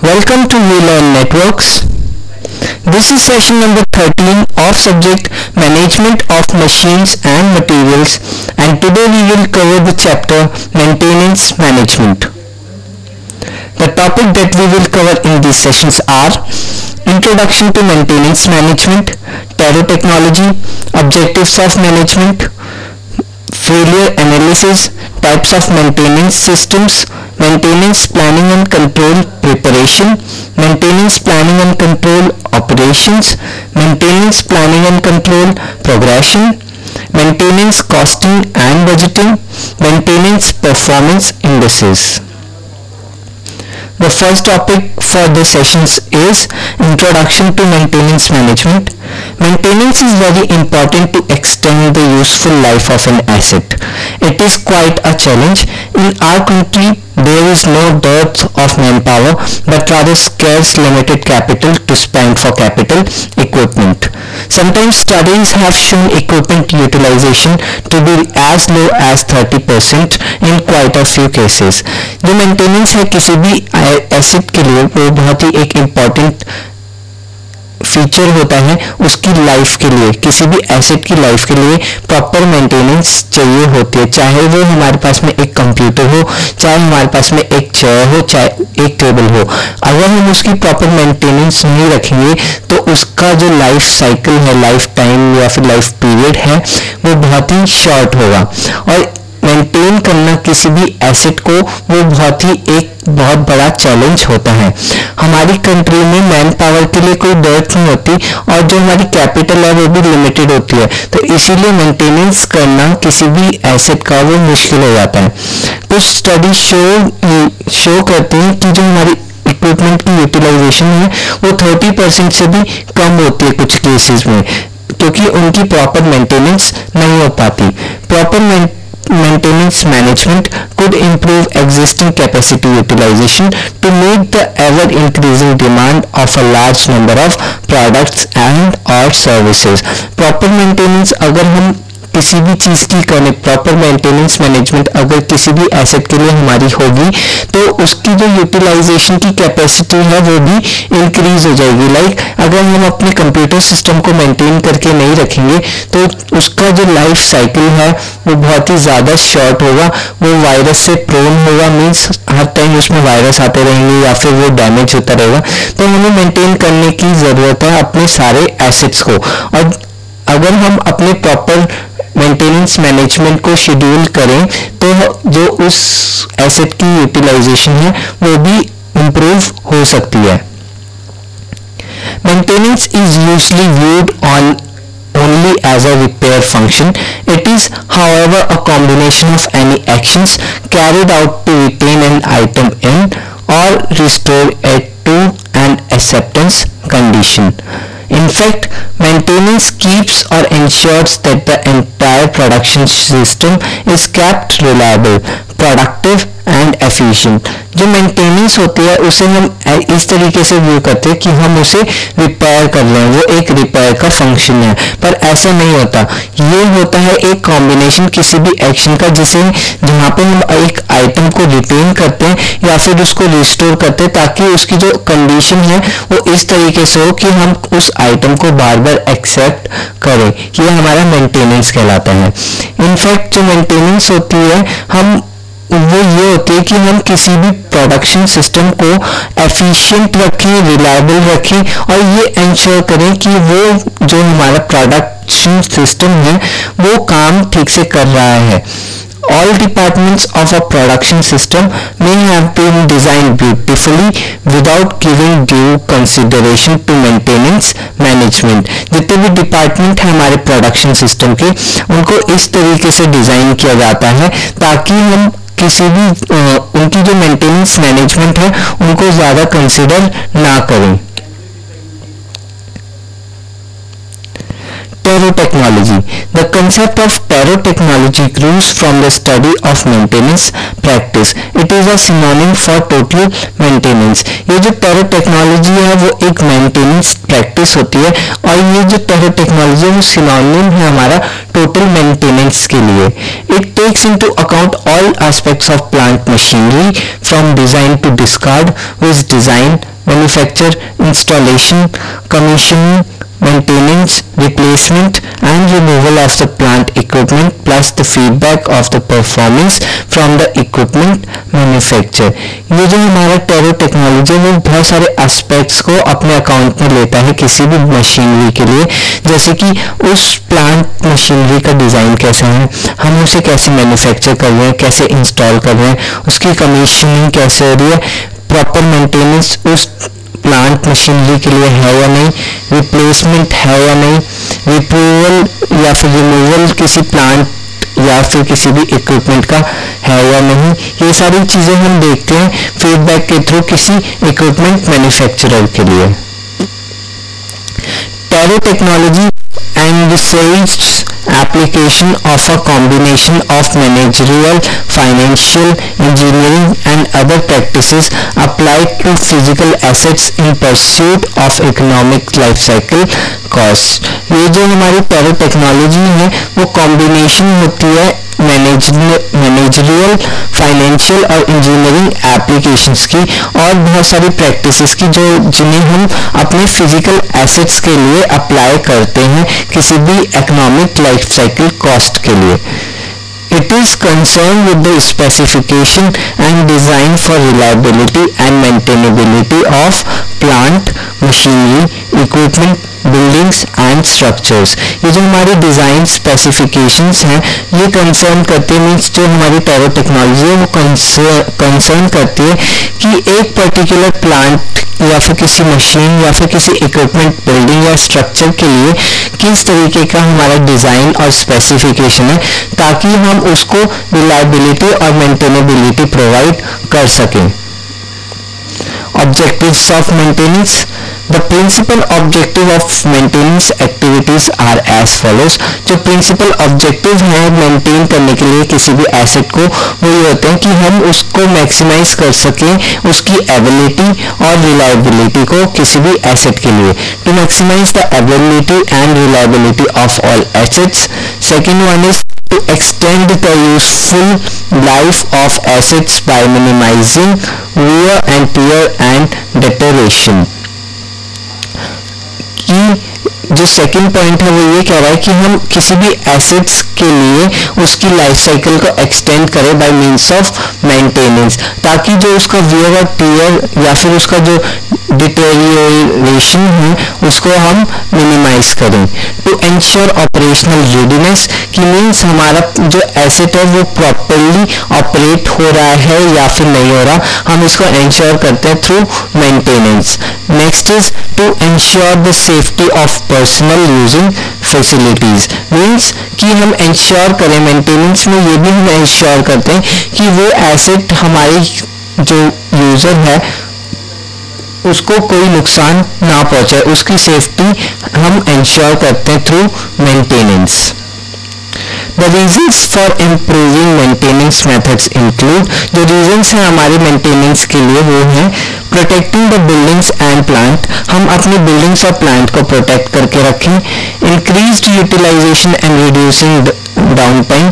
Welcome to We Learn Networks. This is session number 13 of subject Management of Machines and Materials, and today we will cover the chapter Maintenance Management. The topic that we will cover in these sessions are Introduction to Maintenance Management, Taro Technology, Objectives of Management, Failure Analysis, Types of Maintenance Systems, Maintenance Planning and Control Preparation, Maintenance Planning and Control Operations, Maintenance Planning and Control Progression, Maintenance Costing and Budgeting, Maintenance Performance Indices. The first topic for the sessions is Introduction to Maintenance Management. Maintenance is very important to extend the useful life of an asset. It is quite a challenge. In our country, there is no dearth of manpower, but rather scarce limited capital to spend for capital equipment. Sometimes studies have shown equipment utilization to be as low as 30% in quite a few cases. जो maintenance है किसी भी asset के लिए वो बहुत ही एक important feature होता है उसकी लाइफ के लिए. किसी भी एसेट की लाइफ के लिए प्रॉपर मेंटेनेंस चाहिए होती है, चाहे वो हमारे पास में एक कंप्यूटर हो, चाहे हमारे पास में एक चेयर हो, चाहे एक टेबल हो. अगर हम उसकी प्रॉपर मेंटेनेंस नहीं रखेंगे तो उसका जो लाइफ साइकिल है, लाइफ टाइम या फिर लाइफ पीरियड है, वो बहुत ही शॉर्ट होगा. और मेंटेन करना किसी भी एसेट को वो बहुत बड़ा चैलेंज होता है. हमारी कंट्री में मैन पावर के लिए कोई डेप्थ नहीं होती और जो हमारी कैपिटल है वो भी लिमिटेड होती है, तो इसीलिए मेंटेनेंस करना किसी भी एसेट का वो मुश्किल हो जाता है. कुछ स्टडी शो करते हैं कि जो हमारी इक्विपमेंट की यूटिलाइजेशन है वो 30% से भी कम होती है कुछ केसेस में, क्योंकि उनकी प्रॉपर मेंटेनेंस नहीं हो पाती. Proper maintenance management could improve existing capacity utilization to meet the ever increasing demand of a large number of products and or services. Proper maintenance अगर हम किसी भी चीज़ की करें, प्रॉपर मेंटेनेंस मैनेजमेंट अगर किसी भी एसेट के लिए हमारी होगी तो उसकी जो यूटिलाइजेशन की कैपेसिटी है वो भी इंक्रीज हो जाएगी. लाइक अगर हम अपने कंप्यूटर सिस्टम को मेंटेन करके नहीं रखेंगे तो उसका जो लाइफ साइकिल है वो बहुत ही ज़्यादा शॉर्ट होगा, वो वायरस से प्रोन होगा, मीन्स हर टाइम उसमें वायरस आते रहेंगे या फिर वो डैमेज होता रहेगा. तो हमें मेंटेन करने की ज़रूरत है अपने सारे एसेट्स को. और अगर हम अपने प्रॉपर मेंटेनेंस मैनेजमेंट को शेड्यूल करें तो जो उस एसेट की यूटिलाइजेशन है वो भी इम्प्रूव हो सकती है. Maintenance is usually viewed only as a repair function. It is, however, a combination of any actions carried out to retain an item in or restore it to an acceptance condition. In fact, maintenance keeps or ensures that the entire production system is kept reliable, productive and efficient. जो maintenance होती है उसे हम इस तरीके से view करते हैं कि हम उसे रिपेयर कर रहे हैं, वो एक रिपेयर का फंक्शन है, पर ऐसा नहीं होता. ये होता है एक कॉम्बिनेशन किसी भी एक्शन का, जिसे जहाँ पे हम एक आइटम को रिटेन करते हैं या फिर उसको रिस्टोर करते हैं ताकि उसकी जो कंडीशन है वो इस तरीके से हो कि हम उस आइटम को बार बार एक्सेप्ट करें. ये हमारा मेंटेनेंस कहलाता है. इनफैक्ट जो मेंटेनेंस होती है वो ये होती है कि हम किसी भी प्रोडक्शन सिस्टम को एफिशिएंट रखें, रिलायबल रखें और ये इंश्योर करें कि वो जो हमारा प्रोडक्शन सिस्टम है वो काम ठीक से कर रहा है. All departments of a production system may have been designed beautifully without giving due consideration to maintenance management. जितने भी डिपार्टमेंट हैं हमारे प्रोडक्शन सिस्टम के, उनको इस तरीके से डिज़ाइन किया जाता है ताकि हम किसी भी उनकी जो मेंटेनेंस मैनेजमेंट है उनको ज़्यादा कंसिडर ना करें. Terrotechnology. The concept of terrotechnology grows from the study of maintenance practice. It is a synonym for total maintenance. ये जो terrotechnology है वो एक maintenance practice होती है, और ये जो terrotechnology है वो synonym है हमारा total maintenance के लिए. It takes into account all aspects of plant machinery from design to discard, with design, manufacture, installation, commissioning, maintenance, replacement and removal of the plant equipment, plus the feedback of the performance from the equipment manufacturer. ये जो हमारा टेरोटेक्नोलॉजी है वो बहुत सारे aspects को अपने account में लेता है किसी भी मशीनरी के लिए, जैसे कि उस प्लांट मशीनरी का डिज़ाइन कैसा है, हम उसे कैसे मैन्युफैक्चर कर रहे हैं, कैसे इंस्टॉल कर रहे हैं, उसकी कमीशनिंग कैसे हो रही है, प्रॉपर मेंटेनेंस उस प्लांट मशीनरी के लिए है या नहीं, रिप्लेसमेंट है या नहीं, रिमूवल या फिर रिमूवल किसी प्लांट या फिर किसी भी इक्विपमेंट का है या नहीं. ये सारी चीज़ें हम देखते हैं फीडबैक के थ्रू किसी इक्विपमेंट मैन्युफैक्चरर के लिए. टेरोटेक्नोलॉजी and research application of a combination of managerial, financial, engineering and other practices applied to physical assets in pursuit of economic life cycle cost. ये जो हमारी टेरोटेक्नोलॉजी है वो कॉम्बिनेशन होती है मैनेजरियल, फाइनेंशियल और इंजीनियरिंग एप्लीकेशंस की और बहुत सारी प्रैक्टिसेस की जो जिन्हें हम अपने फिजिकल एसेट्स के लिए अप्लाई करते हैं किसी भी इकोनॉमिक लाइफ साइकिल कॉस्ट के लिए. It is concerned with the specification and design for reliability and maintainability of plant, machinery, equipment, buildings and structures. ये जो हमारी डिज़ाइन स्पेसिफिकेशंस हैं ये कंसर्न करते हैं, मीन्स जो हमारी टेरोटेक्नोलॉजी है वो कंसर्न करती है कि एक पर्टिकुलर प्लांट या फिर किसी मशीन या फिर किसी इक्विपमेंट, बिल्डिंग या स्ट्रक्चर के लिए किस तरीके का हमारा डिज़ाइन और स्पेसिफिकेशन है ताकि हम उसको रिलायबिलिटी और मेंटेनेबिलिटी प्रोवाइड कर सकें. Objectives of maintenance. The principal objective of maintenance activities are as follows. जो principal objective है maintain करने के लिए किसी भी asset को वो ये होते हैं कि हम उसको maximize कर सकें उसकी ability और reliability को किसी भी asset के लिए. To maximize the ability and reliability of all assets. Second one is to extend the useful life of assets by minimizing wear and tear and deterioration. कि जो सेकंड पॉइंट है वो ये कह रहा है कि हम किसी भी एसेट्स के लिए उसकी लाइफ साइकिल को एक्सटेंड करें बाय मींस ऑफ मेंटेनेंस, ताकि जो उसका वियर और टीयर या फिर उसका जो डिटेरियोरेशन है उसको हम मिनिमाइज करें. टू एंश्योर ऑपरेशनल रेडीनेस की मीन्स हमारा जो एसेट है वो प्रॉपरली ऑपरेट हो रहा है या फिर नहीं हो रहा, हम इसको एंश्योर करते हैं through maintenance. Next is to ensure the safety of personal using facilities, means कि हम इंश्योर करें मेंटेनेंस में ये भी हम इंश्योर करते हैं कि वो एसेट हमारी जो यूज़र है उसको कोई नुकसान ना पहुंचे, उसकी सेफ्टी हम इंश्योर करते हैं through maintenance. The reasons for improving maintenance methods include, जो reasons हैं हमारे maintenance के लिए वो हैं protecting the buildings and plant, हम अपनी buildings और plant को protect करके रखें. Increased utilization and reducing downtime,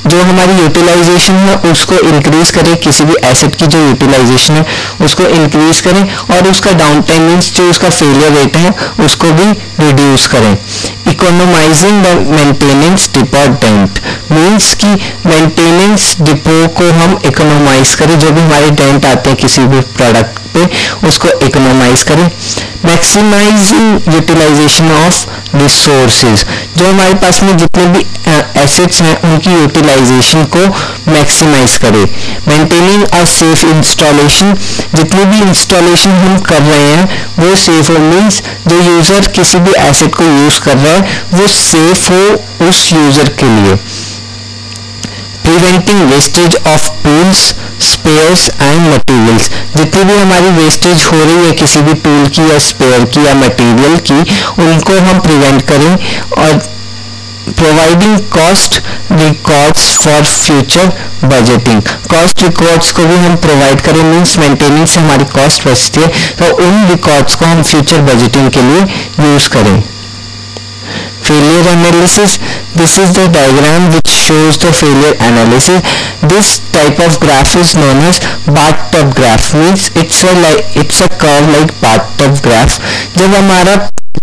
जो हमारी यूटिलाइजेशन है उसको इंक्रीज करें, किसी भी एसेट की जो यूटिलाइजेशन है उसको इंक्रीज करें और उसका डाउन टाइम मीन्स जो उसका फेलियर रेट है उसको भी रिड्यूस करें. इकोनोमाइजिंग द मेंटेनेंस डिपार्टमेंट मीन्स कि मेंटेनेंस डिपो को हम इकोनोमाइज करें, जो भी हमारे डेंट आते हैं किसी भी प्रोडक्ट पे उसको इकोनोमाइज करें. मैक्सिमाइजिंग यूटिलाइजेशन ऑफ रिसोर्सेज, जो हमारे पास में जितने भी एसेट्स हैं उनकी यूटिलाइजेशन को मैक्सिमाइज करें. मेंटेनिंग और सेफ इंस्टॉलेशन, जितनी भी इंस्टॉलेशन हम कर रहे हैं वो सेफ हो, मीन्स जो यूज़र किसी भी एसेट को यूज़ कर रहा है वो सेफ हो उस यूज़र के लिए. Preventing wastage of tools, spares and materials, जितनी भी हमारी वेस्टेज हो रही है किसी भी टूल की या स्पेयर की या मटेरियल की उनको हम प्रिवेंट करें और providing cost records for future budgeting. Cost records को भी हम प्रोवाइड करें, मीन्स मेंटेनेंस से हमारी कॉस्ट बचती है, तो उन रिकॉर्ड्स को हम फ्यूचर बजटिंग के लिए यूज करें। Failure analysis. This is the diagram which shows the failure analysis. This type of graph is known as bathtub graph. Means it's a curve like bathtub graph. जब हमारा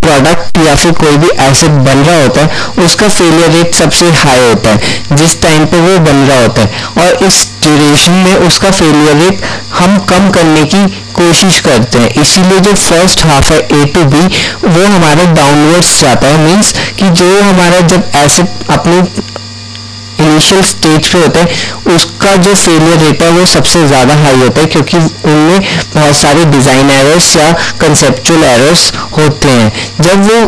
product या फिर कोई भी asset बन रहा होता है उसका फेलियर रेट सबसे हाई होता है जिस टाइम पे वो बन रहा होता है, और इस ड्यूरेशन में उसका फेलियर रेट हम कम करने की कोशिश करते हैं। इसीलिए जो फर्स्ट हाफ है ए टू बी वो हमारा डाउनवर्ड्स जाता है। मीन्स कि जो हमारा जब एसेट अपनी इनिशियल स्टेज पे होता है उसका जो फेलियर रेट है वो सबसे ज़्यादा हाई होता है, क्योंकि उनमें बहुत सारे डिज़ाइन एरर्स या कंसेप्चुअल एरर्स होते हैं। जब वो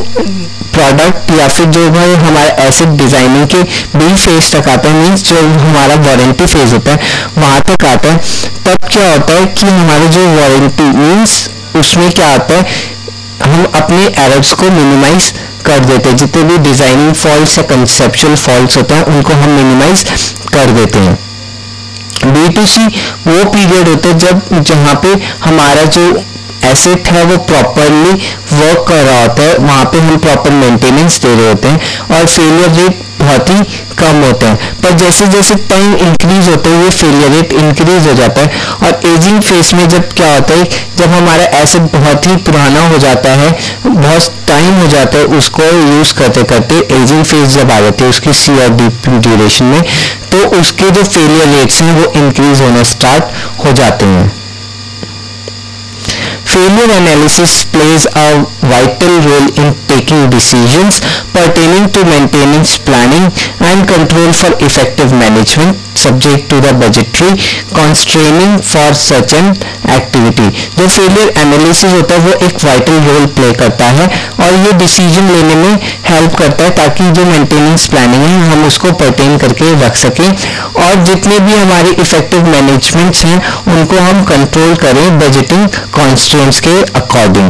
प्रोडक्ट या फिर जो भाई हमारा एसेट डिज़ाइनिंग के बी फेज तक आता है, मीन्स जो हमारा वारंटी फेज होता है वहाँ तक आता है, तब क्या होता है कि हमारा जो वारंटी मीन्स उसमें क्या आता है, हम अपने एरर्स को मिनिमाइज कर देते हैं। जितने भी डिजाइनिंग फॉल्ट्स या कंसेप्चुअल फॉल्ट्स होते हैं उनको हम मिनिमाइज कर देते हैं। B2C वो पीरियड होता है जब जहाँ पे हमारा जो एसेट है वो प्रॉपरली वर्क कर रहा होता है, वहाँ पे हम प्रॉपर मेंटेनेंस दे रहे होते हैं और फेलियर रेट बहुत ही कम होता है। पर जैसे जैसे टाइम इंक्रीज होता है ये फेलियर रेट इंक्रीज हो जाता है। और एजिंग फेज में जब क्या होता है, जब हमारा एसेट बहुत ही पुराना हो जाता है, बहुत टाइम हो जाता है उसको यूज करते करते, एजिंग फेज जब आ जाती है उसकी सी और डी ड्यूरेशन में, तो उसके जो फेलियर रेट्स हैं वो इंक्रीज होना स्टार्ट हो जाते हैं। Failure analysis plays a vital role in taking decisions pertaining to maintenance planning and control for effective management subject to the budgetary constraining for such an activity। जो failure analysis होता है वो एक vital role play करता है और ये decision लेने में help करता है ताकि जो maintenance planning है हम उसको pertain करके रख सकें और जितने भी हमारे effective managements हैं उनको हम control करें budgeting constraints के according।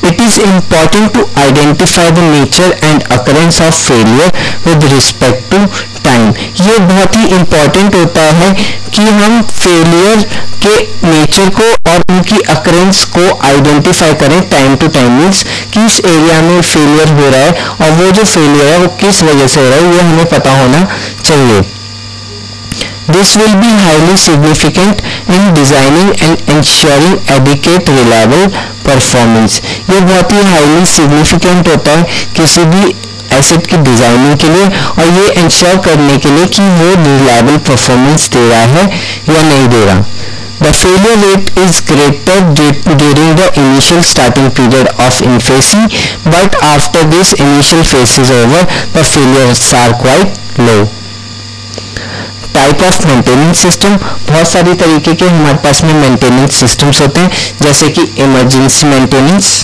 It is important to identify the nature and occurrence of failure with respect to time। ये बहुत ही important होता है कि हम failure के nature को और उनकी occurrence को identify करें time to time, means किस area में failure हो रहा है और वो जो failure है वो किस वजह से हो रहा है ये हमें पता होना चाहिए। This will be highly significant in designing and ensuring adequate reliable performance। ये बहुत ही highly significant होता है किसी भी एसेट की डिजाइनिंग के लिए और ये इंश्योर करने के लिए कि वो रिलायबल परफॉर्मेंस दे रहा है या नहीं दे रहा। The failure rate is greater during the initial starting period of infancy, but after this initial phase is over, the failures are quite low। Type of maintenance system, बहुत सारी तरीके के हमारे पास में मेंटेनेंस सिस्टम्स होते हैं जैसे कि emergency maintenance,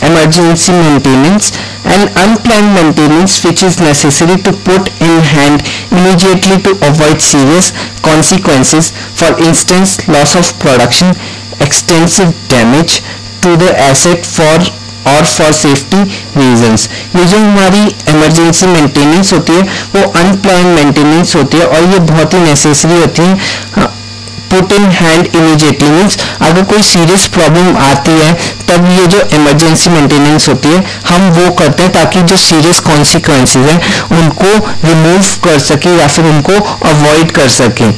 emergency maintenance and unplanned maintenance which is necessary to put in hand immediately to avoid serious consequences, for instance loss of production, extensive damage to the asset और for safety reasons. ये जो हमारी emergency maintenance होती है वो unplanned maintenance होती है और ये बहुत ही नेसेसरी होती है। Put in hand immediately means अगर कोई सीरियस प्रॉब्लम आती है तब ये जो इमरजेंसी मेंटेनेंस होती है हम वो करते हैं ताकि जो सीरियस कॉन्सिक्वेंसेस हैं उनको रिमूव कर सके या फिर उनको अवॉइड कर सके।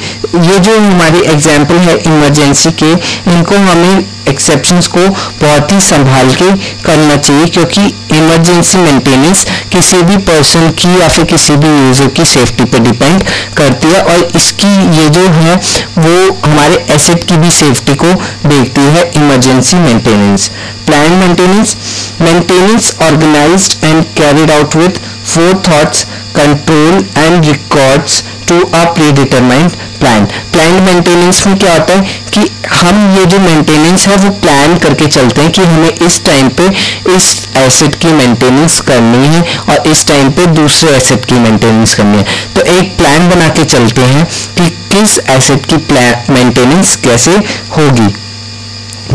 ये जो हमारी एग्जांपल है इमरजेंसी के, इनको हमें एक्सेप्शंस को बहुत ही संभाल के करना चाहिए क्योंकि इमरजेंसी मेंटेनेंस किसी भी पर्सन की या फिर किसी भी यूजर की सेफ्टी पे डिपेंड करती है, और इसकी ये जो है वो हमारे एसेट की भी सेफ्टी को देखती है। Emergency maintenance. Plan maintenance, maintenance organized and carried out with forethoughts, control and records to a predetermined plan। Plan maintenance में क्या होता है कि हम ये जो मेंटेनेंस है वो प्लान करके चलते हैं कि हमें इस टाइम पे इस एसेट की मेंटेनेंस करनी है और इस टाइम पे दूसरे एसेट की मेंटेनेंस करनी है। तो एक प्लान बना के चलते हैं कि किस एसेट की मेंटेनेंस कैसे होगी।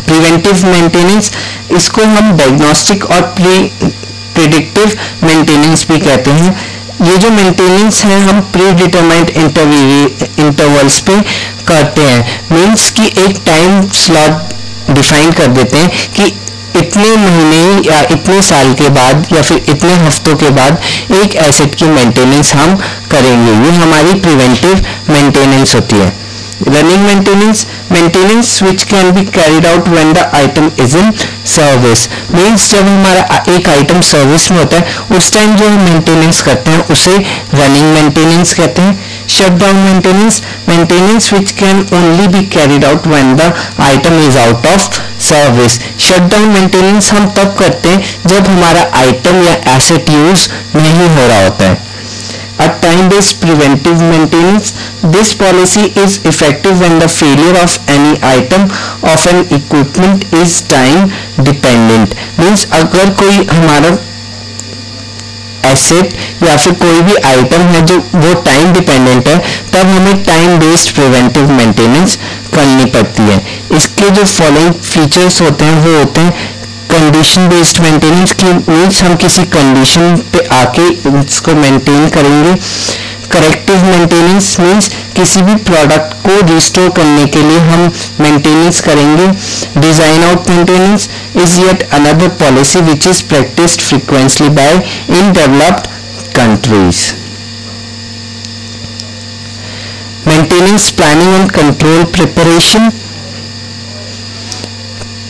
प्रिवेंटिव मेंटेनेंस, इसको हम डायग्नोस्टिक और प्रिडिक्टिव मेंटेनेंस भी कहते हैं। ये जो मेंटेनेंस है हम प्री डिटरमाइंड इंटरवल्स पे करते हैं। मीन्स कि एक टाइम स्लॉट डिफाइन कर देते हैं कि इतने महीने या इतने साल के बाद या फिर इतने हफ्तों के बाद एक एसेट की मेंटेनेंस हम करेंगे। ये हमारी प्रिवेंटिव मेंटेनेंस होती है। Running maintenance, maintenance which can be carried out when the item is in service। Means जब हमारा एक आइटम सर्विस में होता है उस टाइम जो हम मेंटेनेंस करते हैं उसे रनिंग मेंटेनेंस कहते हैं। Shutdown maintenance, maintenance which can only be carried out when the item is out of service। Shutdown maintenance हम तब करते हैं जब हमारा आइटम या एसेट यूज नहीं हो रहा होता है। A time-based preventive maintenance, this policy is effective when the failure of any item of an equipment is time dependent। Means अगर कोई हमारा एसेट या फिर कोई भी आइटम है जो वो टाइम डिपेंडेंट है तब हमें टाइम बेस्ड प्रिवेंटिव मेंटेनेंस करनी पड़ती है। इसके जो फॉलोइंग फीचर्स होते हैं वो होते हैं कंडीशन बेस्ड मेंटेनेंस की, मीन्स हम किसी कंडीशन पे आके इसको मेंटेन करेंगे। करेक्टिव मेंटेनेंस मीन्स किसी भी प्रोडक्ट को रिस्टोर करने के लिए हम मेंटेनेंस करेंगे। Design out maintenance is yet another policy which is practised frequently by in developed countries. Maintenance planning and control preparation.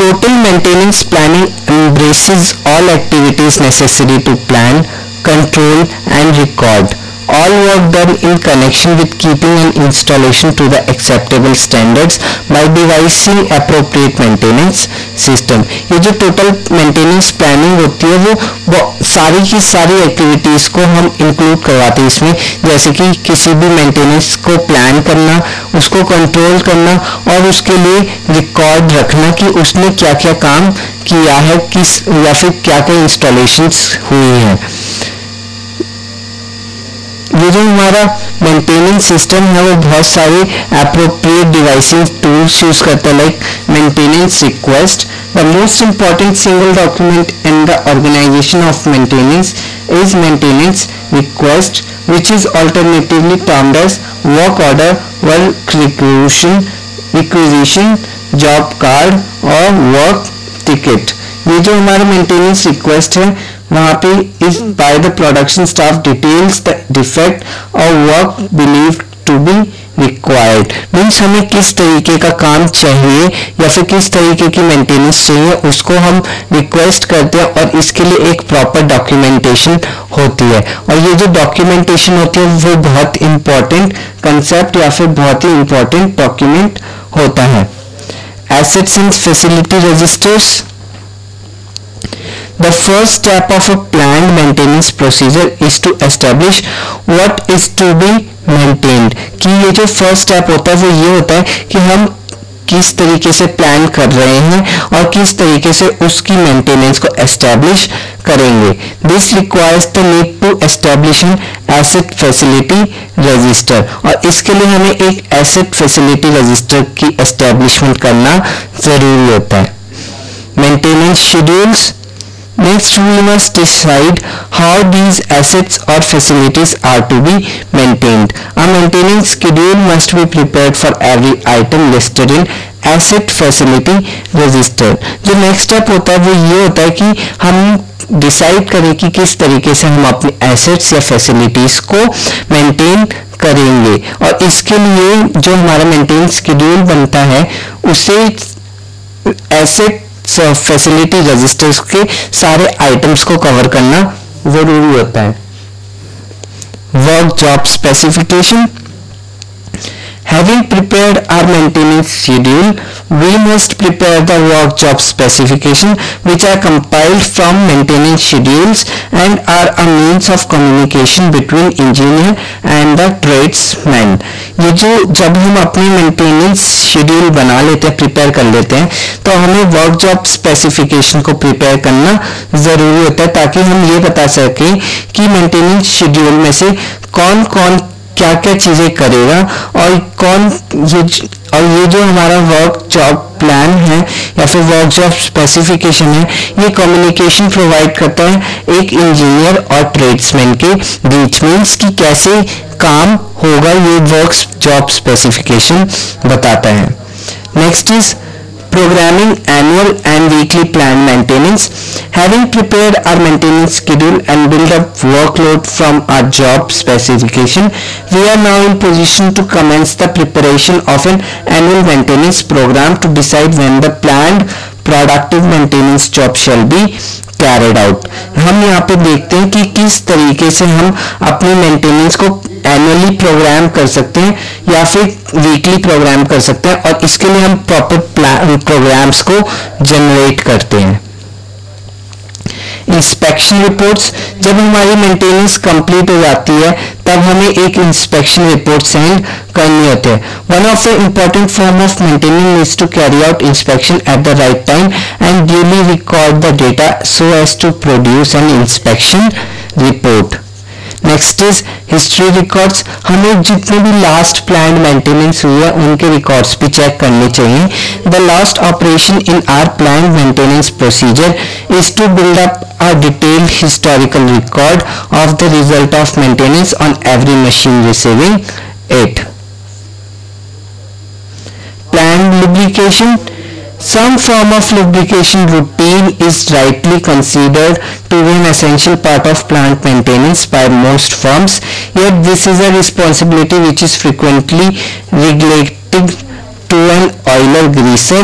Total maintenance planning embraces all activities necessary to plan, control and record all work done in connection with keeping an installation to the acceptable standards by devising appropriate maintenance system। ये जो total maintenance planning होती है वो सारी की सारी activities को हम इंक्लूड करवाते हैं इसमें, जैसे कि किसी भी मेंटेनेंस को प्लान करना, उसको कंट्रोल करना और उसके लिए रिकॉर्ड रखना कि उसने क्या क्या काम किया है, किस या फिर क्या क्या इंस्टॉलेशंस हुई हैं। ये जो हमारा मेंटेनेंस सिस्टम है वो बहुत सारे एप्रोप्रिएट डिवाइसिंग टूल्स यूज करता है, like maintenance request. The most important single document in the organization of maintenance is maintenance request which is alternatively termed as work order, work requisition, job card और work ticket। ये जो हमारा maintenance request है वहाँ पे is by the production staff details the defect और work believed to be required. Means हमें किस तरीके का काम चाहिए या फिर किस तरीके की मेंटेनेंस चाहिए उसको हम रिक्वेस्ट करते हैं और इसके लिए एक प्रॉपर डॉक्यूमेंटेशन होती है। और ये जो डॉक्यूमेंटेशन होती है वो बहुत इंपॉर्टेंट कंसेप्ट या फिर बहुत ही इंपॉर्टेंट डॉक्यूमेंट होता है। Assets and facility registers. The first step of a planned maintenance procedure is to establish what is to be maintained। कि ये जो फर्स्ट स्टेप होता है वो ये होता है कि हम किस तरीके से प्लान कर रहे हैं और किस तरीके से उसकी मेंटेनेंस को एस्टेब्लिश करेंगे। This requires the need to establish an asset facility register. और इसके लिए हमें एक एसेट फैसिलिटी रजिस्टर की एस्टेब्लिशमेंट करना जरूरी होता है। Maintenance schedules. Next, we must decide how these assets or facilities are to be maintained. A maintenance schedule must be prepared for every item listed in asset facility register। जो next step होता है वो ये होता है कि हम decide करें कि किस तरीके से हम अपने assets या facilities को maintain करेंगे, और इसके लिए जो हमारा maintenance schedule बनता है उसे asset फैसिलिटी रजिस्टर्स के सारे आइटम्स को कवर करना जरूरी होता है। Work job specification. Having prepared our maintenance schedule, we must prepare the work job specification, which are compiled from maintenance schedules and are a means of communication between engineer and the tradesman. ये जो जब हम अपनी maintenance schedule बना लेते हैं, prepare कर लेते हैं, तो हमें वर्क जॉब स्पेसिफिकेशन को प्रिपेयर करना ज़रूरी होता है ताकि हम ये बता सकें कि मेंटेनेंस शेड्यूल में से कौन कौन क्या क्या चीज़ें करेगा और ये जो हमारा वर्क जॉब प्लान है या फिर वर्क जॉब स्पेसिफिकेशन है, ये कम्युनिकेशन प्रोवाइड करता है एक इंजीनियर और ट्रेड्समैन के बीच में कि कैसे काम होगा, ये वर्क जॉब स्पेसिफिकेशन बताता है। Next is programming annual and weekly plan maintenance. Having prepared our maintenance schedule and build up workload from our job specification, we are now in position to commence the preparation of an annual maintenance program to decide when the planned productive maintenance job shall be carried out. हम यहाँ पे देखते हैं कि किस तरीके से हम अपनी मेंटेनेंस को एनुअली प्रोग्राम कर सकते हैं या फिर वीकली प्रोग्राम कर सकते हैं और इसके लिए हम प्रॉपर प्रोग्राम्स को जनरेट करते हैं। Inspection reports. जब हमारी मेंटेनेंस कंप्लीट हो जाती है तब हमें एक इंस्पेक्शन रिपोर्ट सेंड करनी होती है। One of the important form of maintenance is to carry out inspection at the right time and duly record the data so as to produce an inspection report. Next is history records. हमें जितने भी last planned maintenance हुई है उनके records भी check करने चाहिए। The last operation in our planned maintenance procedure is to build up a detailed historical record of the result of maintenance on every machine receiving it. Planned lubrication. Some form of lubrication routine is rightly considered to be an essential part of plant maintenance by most firms, yet this is a responsibility which is frequently relegated to an oiler greaser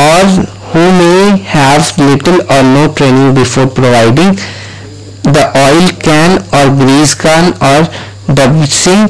or who may have little or no training before providing the oil can or grease can or servicing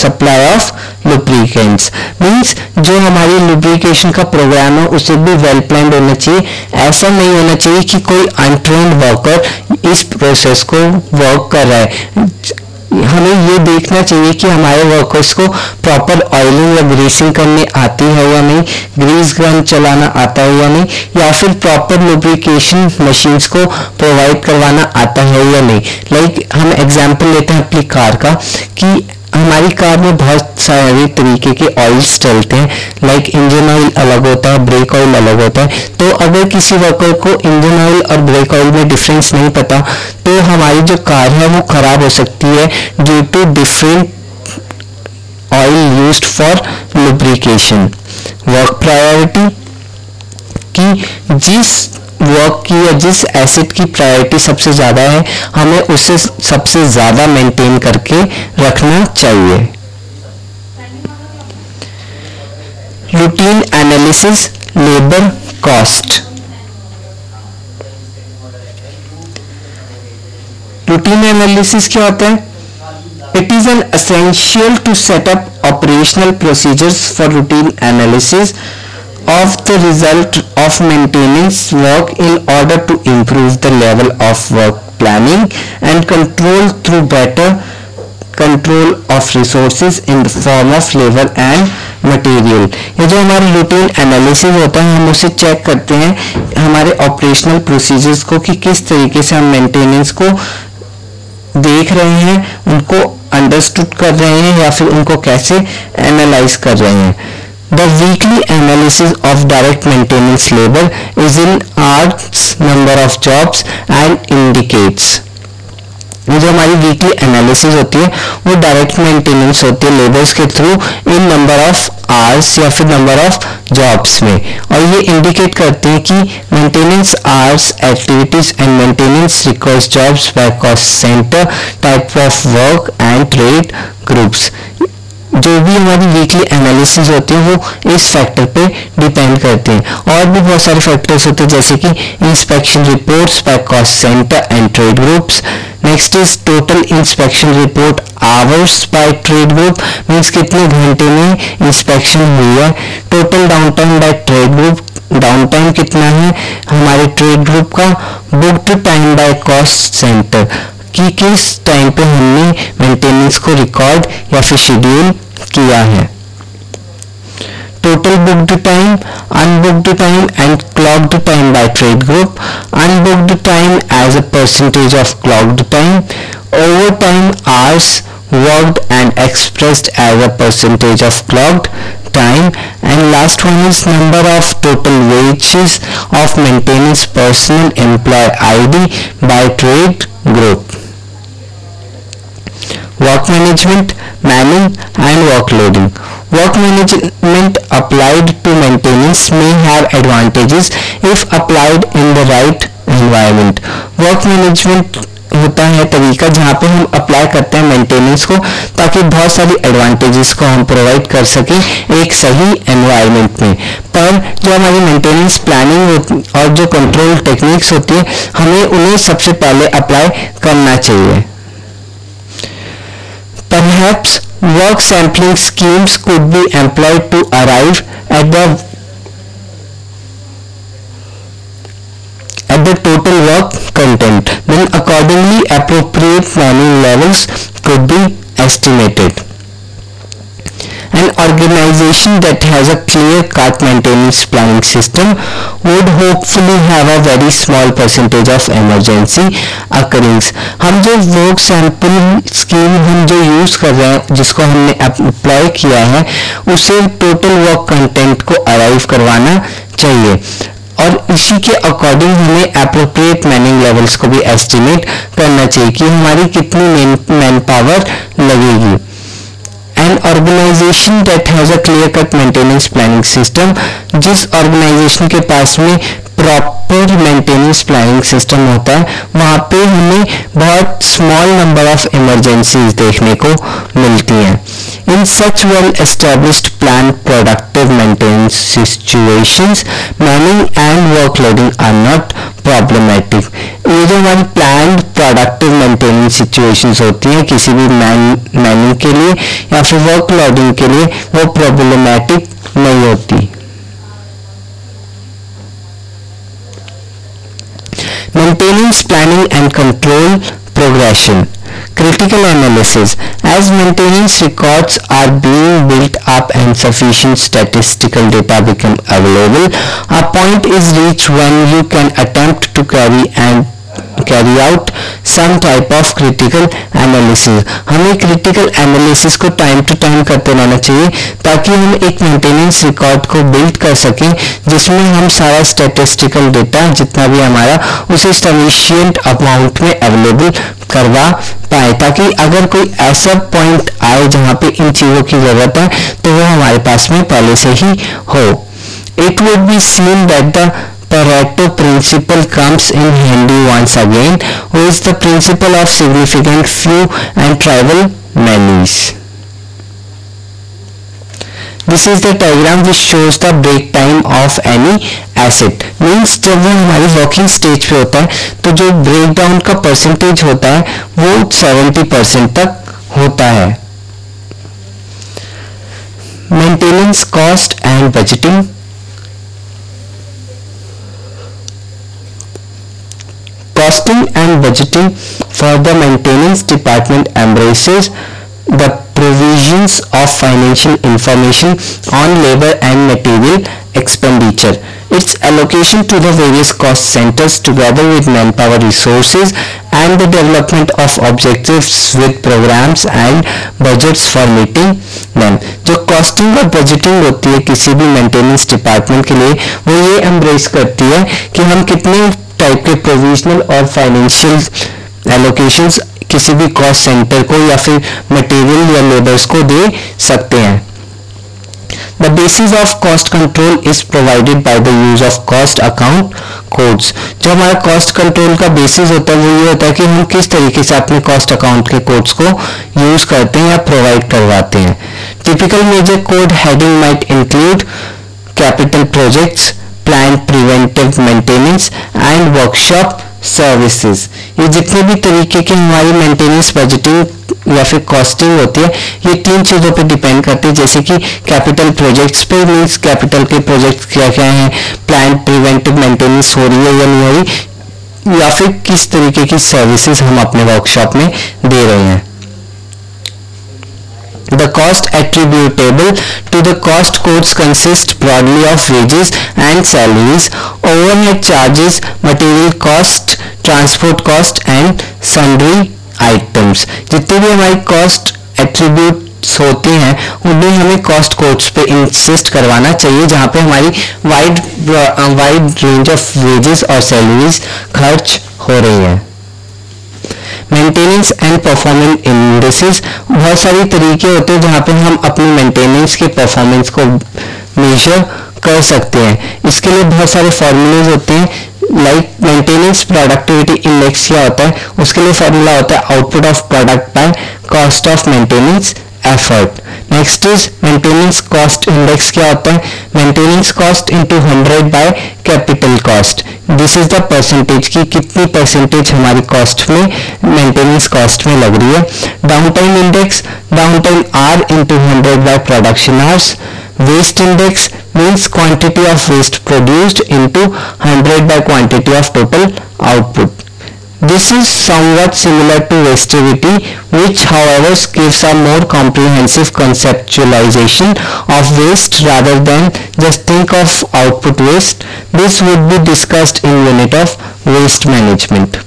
supply of lubricants. Means जो हमारी lubrication का programme है उसे भी well planned होना चाहिए। ऐसा नहीं होना चाहिए कि कोई अनट्रेन्ड वर्कर इस प्रोसेस को वर्क कर रहा है। हमें ये देखना चाहिए कि हमारे वर्कर्स को प्रॉपर ऑयलिंग या ग्रीसिंग करने आती है या नहीं, ग्रीस गन चलाना आता है या नहीं, या फिर प्रॉपर लुब्रिकेशन मशीन्स को प्रोवाइड करवाना आता है या नहीं। लाइक हम एग्जांपल लेते हैं अपनी कार का कि हमारी कार में बहुत सारे तरीके के ऑयल्स चलते हैं। लाइक इंजन ऑयल अलग होता है, ब्रेक ऑयल अलग होता है। तो अगर किसी वर्कर को इंजन ऑयल और ब्रेक ऑयल में डिफरेंस नहीं पता तो हमारी जो कार है वो खराब हो सकती है due to different oil used for lubrication. Work priority कि जिस वर्क की या जिस एसिड की प्रायोरिटी सबसे ज़्यादा है हमें उसे सबसे ज़्यादा मेंटेन करके रखना चाहिए। Routine analysis, labour cost. Routine analysis क्या होता है? It is an essential to set up operational procedures for routine analysis of the result of maintenance work in order to improve the level of work planning and control through better control of resources in the form of labor and material। ये जो हमारी routine analysis होता है हम उसे check करते हैं हमारे ऑपरेशनल प्रोसीजर्स को कि किस तरीके से हम मेंटेनेंस को देख रहे हैं, उनको अंडरस्टूड कर रहे हैं या फिर उनको कैसे एनालाइज कर रहे हैं। The weekly analysis of direct maintenance labor is in hours number of jobs and indicates। ये जो हमारी वीकली एनालिसिस होती है वो डायरेक्ट मेंटेनेंस होती है लेबर्स के through in number of hours या फिर नंबर ऑफ जॉब्स में, और ये इंडिकेट करते हैं कि maintenance hours, activities and maintenance requires jobs bye cost centre, type of work and trade groups. जो भी हमारी वीकली एनालिसिस होती है वो इस फैक्टर पे डिपेंड करते हैं। और भी बहुत सारे फैक्टर्स होते हैं जैसे कि inspection reports by cost centre and trade groups. Next is total inspection report hours by trade group, means कितने घंटे में इंस्पेक्शन हुई है। Total down time by trade group, down time कितना है हमारे ट्रेड ग्रुप का। Booked time by cost centre, कि किस टाइम पे हमने मेंटेनेंस को रिकॉर्ड या फिर शेड्यूल किया है। Total booked time, unbooked time and clocked time by trade group. Unbooked time as a percentage of clocked time. Overtime hours worked and expressed as a percentage of clocked time. And last one is number of total wages of maintenance personnel employee ID by trade group. Work management, manning and workloading. Work management applied to maintenance may have advantages if applied in the right environment. Work management होता है तरीका जहाँ पे हम apply करते हैं maintenance को, ताकि बहुत सारी एडवांटेजेस को हम प्रोवाइड कर सकें एक सही एनवायरनमेंट में। पर जो हमारी मेंटेनेंस प्लानिंग और जो कंट्रोल टेक्निक्स होती है हमें उन्हें सबसे पहले अप्लाई करना चाहिए। Perhaps work sampling schemes could be employed to arrive at the total work content. Then accordingly appropriate planning levels could be estimated. An organization that has a clear-cut maintenance planning system would hopefully have a very small percentage of emergency occurrence. हम जो work sample scheme हम जो use कर रहे हैं, जिसको हमने apply किया है, उसे टोटल वर्क कंटेंट को अराइव करवाना चाहिए और इसी के अकॉर्डिंग हमें एप्रोप्रिएट मैनिंग लेवल्स को भी एस्टिमेट करना चाहिए कि हमारी कितनी मैन पावर लगेगी। An organization that has a clear-cut maintenance planning system, जिस ऑर्गेनाइजेशन के पास में प्रॉपर मेंटेनेंस प्लानिंग सिस्टम होता है, वहाँ पे हमें बहुत स्मॉल नंबर ऑफ इमरजेंसीज देखने को मिलती हैं। In such well-established planned productive maintenance situations, manning and workloading are not problematic. ये जो हमारी planned productive maintenance situations होती हैं किसी भी मैनिंग के लिए या फिर वर्कलोडिंग के लिए, वो प्रॉब्लमैटिक नहीं होती। Maintenance planning and control progression. Critical analysis. As maintenance records are being built up and sufficient statistical data become available, a point is reached when you can attempt to carry out some type of critical analysis. हमें critical analysis को time to time करते रहना चाहिए ताकि हम एक maintenance record को build कर सकें जिसमें हम सारा स्टैटिस्टिकल डेटा जितना भी हमारा उसे सफिशिएंट अमाउंट में अवेलेबल करवा पाए, ताकि अगर कोई ऐसा पॉइंट आए जहाँ पे इन चीज़ों की ज़रूरत है तो वो हमारे पास में पहले से ही हो। It would be seen that the Pareto principle comes in handy once again, which is the principle of significant few and trivial many. This is the diagram which shows the break time of any asset. Means जब वो हमारी working stage पे होता है तो जो break down का percentage होता है वो 70% तक होता है। Maintenance cost and budgeting. Costing and budgeting for the maintenance department embraces the provisions of financial information on labor and material expenditure. Its allocation to the various cost centers together with manpower resources and the development of objectives with programs and budgets for meeting them. जो costing और budgeting होती है किसी भी maintenance department के लिए, वो ये embrace करती है कि हम कितने टाइप के प्रोविजनल और फाइनेंशियल एलोकेशंस किसी भी कॉस्ट सेंटर को या फिर मटेरियल या लेबर्स को दे सकते हैं। The basis of cost control is provided by the use of cost account codes. जो हमारा कॉस्ट कंट्रोल का बेसिस होता है वो ये होता है कि हम किस तरीके से अपने कॉस्ट अकाउंट के कोड्स को यूज करते हैं या प्रोवाइड करवाते हैं। Typical major code heading might include capital projects, planned preventive maintenance and workshop services. ये जितने भी तरीके की हमारी मेंटेनेंस बजटिंग या फिर कॉस्टिंग होती है ये 3 चीज़ों पे डिपेंड करती है, जैसे कि कैपिटल प्रोजेक्ट्स पे मीन्स कैपिटल के प्रोजेक्ट्स क्या क्या हैं, प्लान प्रिवेंटिव मेंटेनेंस हो रही है या नहीं हो रही, या फिर किस तरीके की सर्विसेज हम अपने वर्कशॉप में दे रहे हैं। The cost attributable to the cost codes consist broadly of wages and salaries, overhead charges, material cost, transport cost and sundry items। जितने भी हमारी cost attributes होते हैं उन्हें हमें cost codes पे इंसिस्ट करवाना चाहिए, जहाँ पे हमारी वाइड रेंज ऑफ वेजेस और सैलरीज खर्च हो रही है। मेंटेनेंस एंड परफॉर्मेंस इंडेक्सेस, बहुत सारी तरीके होते हैं जहाँ पे हम अपनी मेंटेनेंस के परफॉर्मेंस को मेजर कर सकते हैं। इसके लिए बहुत सारे फॉर्मूलेज होते हैं, लाइक मेंटेनेंस प्रोडक्टिविटी इंडेक्स क्या होता है, उसके लिए फॉर्मूला होता है output of product by cost of maintenance effort. Next is maintenance cost index क्या होता है, maintenance cost into 100 by capital cost. This is the percentage की कितनी परसेंटेज हमारी कॉस्ट में मेंटेनेंस कॉस्ट में लग रही है। Down time index, down time are into 100 by production hours. Waste index means quantity of waste produced into 100 by quantity of total output. This is somewhat similar to wastivity, which however gives a more comprehensive conceptualization of waste rather than just think of output waste. This would be discussed in unit of waste management.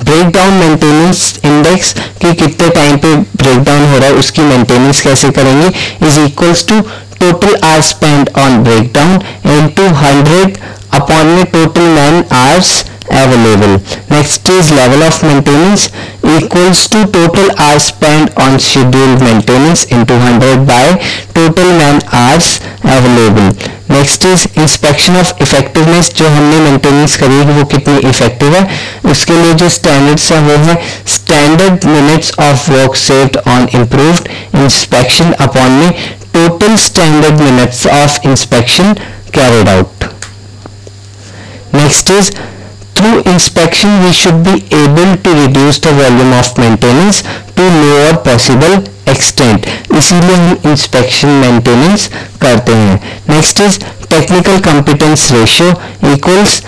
Breakdown maintenance index कि कितने time पे breakdown हो रहा है उसकी maintenance कैसे करेंगे, is equals to total hours spend on breakdown into 100 upon में total man hours available. Next is level of maintenance equals to total hours spent on scheduled maintenance into 100 by total man hours available. Next is inspection of effectiveness, जो हमने maintenance करी है वो कितनी effective है, उसके लिए जो स्टैंडर्ड्स है वो है standard minutes of work saved on improved inspection upon में total standard minutes of inspection carried out. Next is through inspection we should be able to reduce the volume of maintenance to lower possible extent, इसीलिए हम inspection maintenance करते हैं। Next is technical competence ratio equals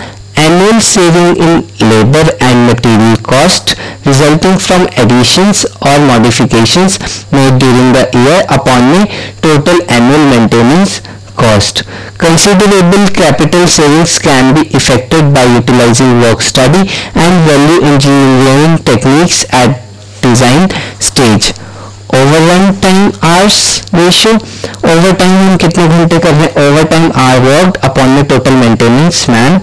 annual saving in labor and material cost resulting from additions or modifications made during the year upon में total annual maintenance cost. Considerable capital savings can be effected by utilizing work study and value engineering techniques at design stage. Overrun time hours ratio, overtime हम कितने घंटे कर रहे हैं, overtime hour worked upon the total maintenance man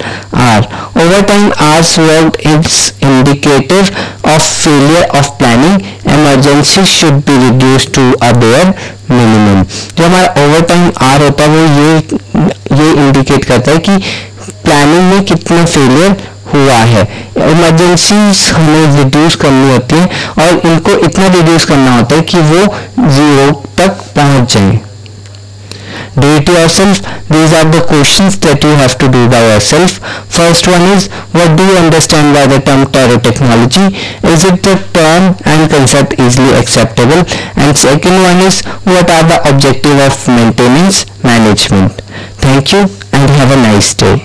hour. Overtime hours worked is indicative of failure of planning. Emergency should be reduced to a bare minimum. जो हमारा overtime hour होता है वो ये इंडिकेट करता है कि प्लानिंग में कितना फेलियर हुआ है। इमरजेंसीज हमें रिड्यूस करनी होती है और इनको इतना रिड्यूस करना होता है कि वो 0 तक पहुंच जाए। Do it yourself. These are the questions that you have to do by yourself. First one is, what do you understand by the term terrotechnology? Is it the term and concept easily acceptable? And second one is, what are the objective of maintenance management? Thank you and have a nice day.